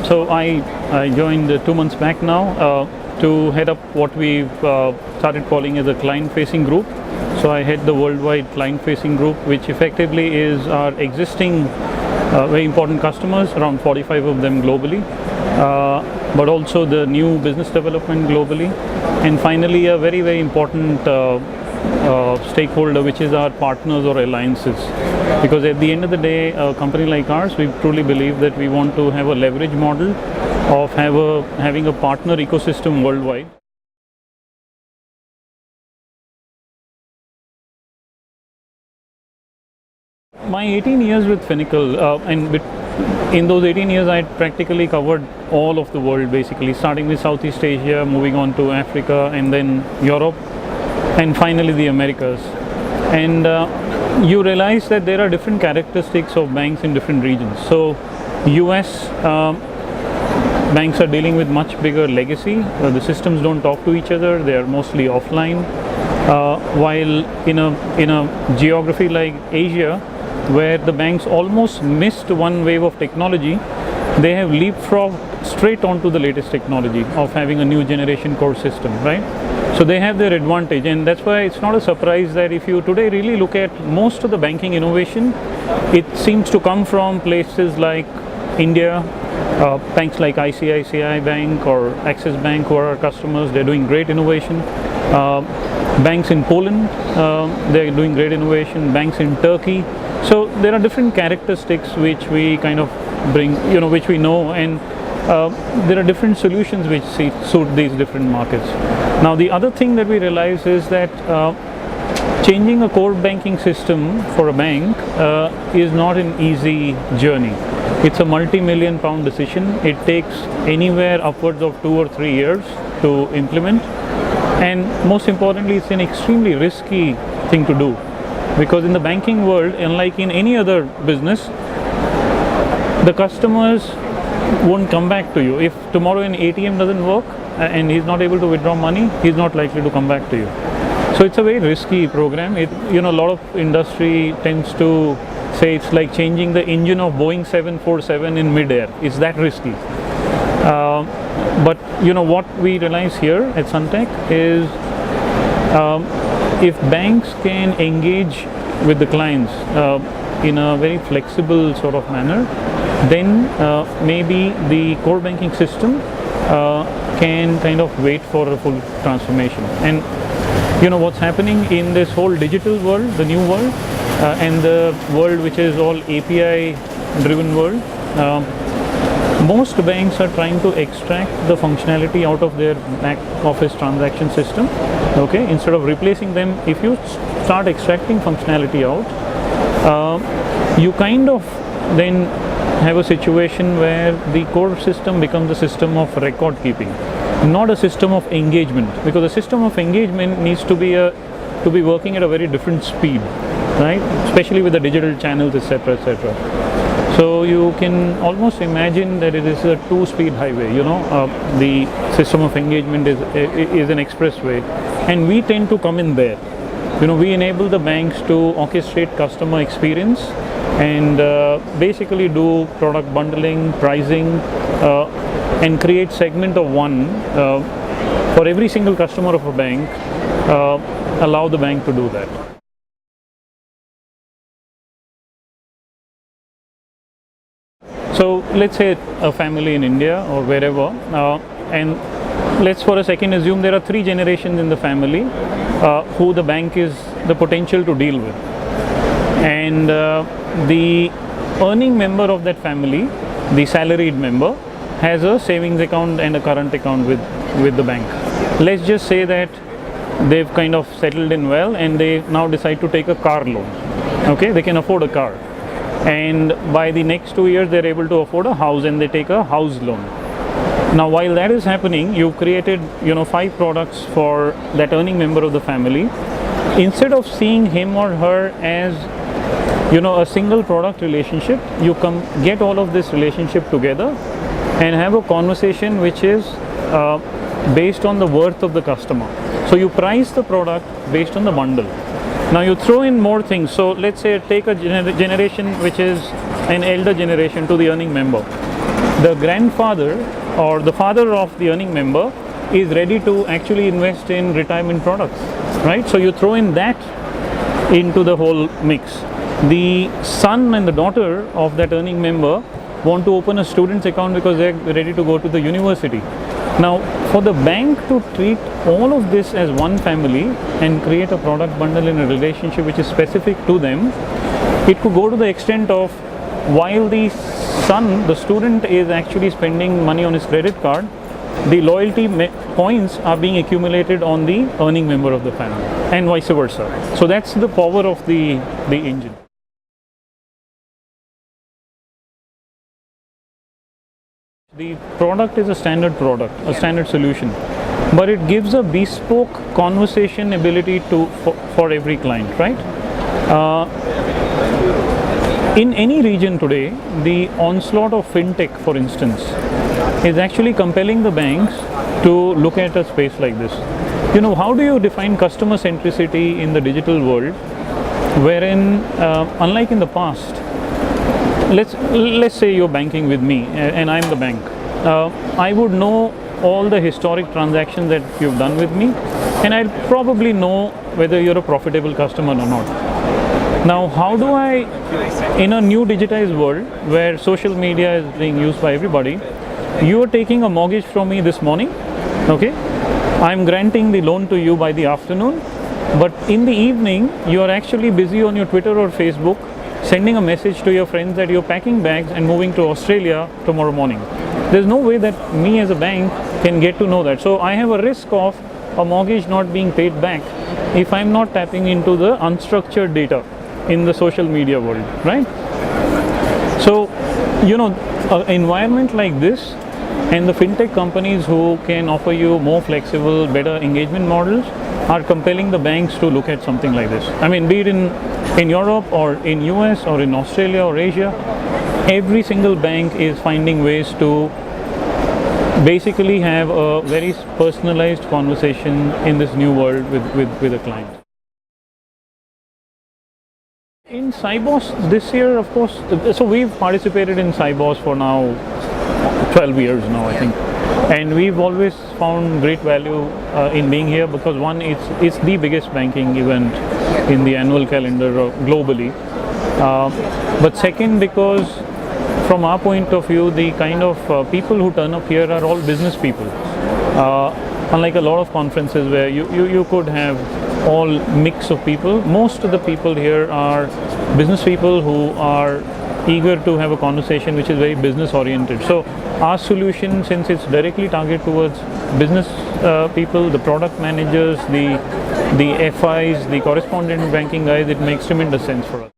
So I joined 2 months back now to head up what we've started calling as a client-facing group. So I head the worldwide client-facing group, which effectively is our existing very important customers, around 45 of them globally, but also the new business development globally, and finally a very, very important stakeholder, which is our partners or alliances. Because at the end of the day, a company like ours, we truly believe that we want to have a leverage model of having a partner ecosystem worldwide. My 18 years with Finacle, in those 18 years I practically covered all of the world, basically starting with Southeast Asia, moving on to Africa, and then Europe, and finally the Americas. And you realize that there are different characteristics of banks in different regions. So US banks are dealing with much bigger legacy. The systems don't talk to each other, they are mostly offline. While in a geography like Asia, where the banks almost missed one wave of technology, they have leapfrogged straight onto the latest technology of having a new generation core system, right? So they have their advantage, and that's why it's not a surprise that if you today really look at most of the banking innovation, it seems to come from places like India, banks like ICICI Bank or Axis Bank, who are our customers. They're doing great innovation. Banks in Poland, they're doing great innovation. Banks in Turkey. So there are different characteristics which we kind of bring, which we know, and there are different solutions which suit these different markets. Now the other thing that we realize is that changing a core banking system for a bank is not an easy journey. It's a multi-million pound decision. It takes anywhere upwards of 2 or 3 years to implement, and most importantly, it's an extremely risky thing to do, because in the banking world, unlike in any other business, the customers won't come back to you. If tomorrow an ATM doesn't work and he's not able to withdraw money, he's not likely to come back to you. So it's a very risky program. A lot of industry tends to say it's like changing the engine of Boeing 747 in mid-air. It's that risky. But what we realize here at SunTec is if banks can engage with the clients in a very flexible sort of manner, then maybe the core banking system can kind of wait for a full transformation. And what's happening in this whole digital world, the new world, and the world which is all API driven world, most banks are trying to extract the functionality out of their back office transaction system. Okay, instead of replacing them, if you start extracting functionality out, you kind of then have a situation where the core system becomes a system of record keeping, not a system of engagement, because the system of engagement needs to be working at a very different speed, right? Especially with the digital channels, etc., etc. So you can almost imagine that it is a two-speed highway. The system of engagement is an expressway, and we tend to come in there. We enable the banks to orchestrate customer experience and basically do product bundling, pricing, and create segment of one for every single customer of a bank. Allow the bank to do that. So let's say a family in India or wherever, and let's for a second assume there are 3 generations in the family who the bank is the potential to deal with, and the earning member of that family, the salaried member, has a savings account and a current account with the bank. Let's just say that they've kind of settled in well and they now decide to take a car loan. Okay, they can afford a car, and by the next 2 years they're able to afford a house and they take a house loan. Now while that is happening, you've created 5 products for that earning member of the family. Instead of seeing him or her as a single product relationship, you get all of this relationship together and have a conversation which is based on the worth of the customer. So you price the product based on the bundle. Now you throw in more things. So let's say take a generation which is an elder generation to the earning member. the grandfather or the father of the earning member is ready to actually invest in retirement products, right? So you throw in that into the whole mix. The son and the daughter of that earning member want to open a student's account because they're ready to go to the university. Now, for the bank to treat all of this as one family and create a product bundle in a relationship which is specific to them, it could go to the extent of, while the son, the student, is actually spending money on his credit card, the loyalty points are being accumulated on the earning member of the family, and vice versa. So that's the power of the engine. The product is a standard product, a standard solution, but it gives a bespoke conversation ability for every client, right? In any region today, the onslaught of FinTech, for instance, is actually compelling the banks to look at a space like this. You know, how do you define customer centricity in the digital world, wherein, unlike in the past, let's say you're banking with me and I'm the bank. I would know all the historic transactions that you've done with me, and I'll probably know whether you're a profitable customer or not. Now, how do I, in a new digitized world where social media is being used by everybody, you're taking a mortgage from me this morning, okay? I'm granting the loan to you by the afternoon, but in the evening, you're actually busy on your Twitter or Facebook sending a message to your friends that you're packing bags and moving to Australia tomorrow morning. There's no way that me as a bank can get to know that. So I have a risk of a mortgage not being paid back if I'm not tapping into the unstructured data in the social media world, right? So, you know, an environment like this and the FinTech companies who can offer you more flexible, better engagement models are compelling the banks to look at something like this. I mean, be it in Europe or in US or in Australia or Asia, every single bank is finding ways to basically have a very personalized conversation in this new world with a client. In Cybos this year, of course, so we've participated in Cybos for now 12 years now, I think. And we've always found great value in being here because one, it's the biggest banking event in the annual calendar globally. But second, because from our point of view, the kind of people who turn up here are all business people. Unlike a lot of conferences where you could have all mix of people, most of the people here are business people who are eager to have a conversation which is very business oriented. So our solution, since it's directly targeted towards business people, the product managers, the FIs, the correspondent banking guys, it makes tremendous sense for us.